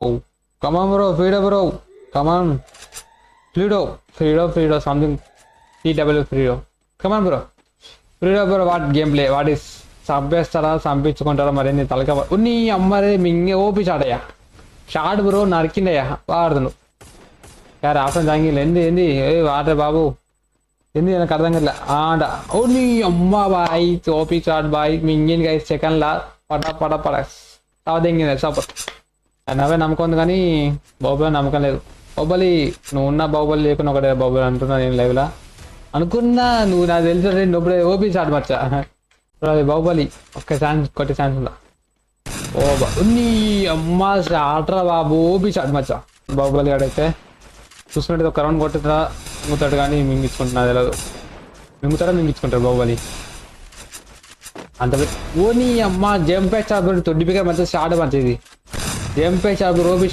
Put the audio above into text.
Oh, come on, bro. Fredo, bro. Come on. Fredo. Something. TW Fredo. Come on, bro. Fredo, bro. What gameplay? What is? చంపేస్తారా చంపించుకుంటారా మరేంది తలక ఉన్ని అమ్మరే మింగే ఓపించాడయ్యా short bro నరికిండయ్యా వాడుతును యారు after జాంగిల్ ఏంది ఏ water బాబు ఏంది నాకు అర్థం కావట్లే ఆడ ఓ నీ అమ్మ బాయ్ ఓపి షార్ట్ బాయ్ మింగిన్ గైస్ సెకండ్లా పడ సావదెంగింది సపోర్ట్ నవ్వే నమ్మకం ఉంది కానీ బాహుబలి నమ్మకం లేదు బాహుబలి నువ్వు ఉన్న బాహుబలి లేకుండా ఒకటే బాహుబలి అంటున్నా నేను లైవ్లా అనుకున్నా నువ్వు నాకు తెలిసి నొప్పుడే ఓపి షార్ట్ మచ్చా బాహుబలి ఒక్క ఛాన్స్ కొట్టే ఛాన్స్ ఉందా ఓ నీ అమ్మ ఆటరా బాబు ఓపి షాట్ మచ్చా బాహుబలి ఆడైతే చూసుకుంటే ఒక రౌండ్ కొట్టుతా మింగుతాడు కానీ మింగించుకుంటున్నా తెలియదు మింగించుకుంటారు బాహుబలి అంత ఓ నీ అమ్మ జంపే చాప్ తొడ్డిపిగా మంచిగా షాట్ మంచిది జంపే చాప్ ఓపి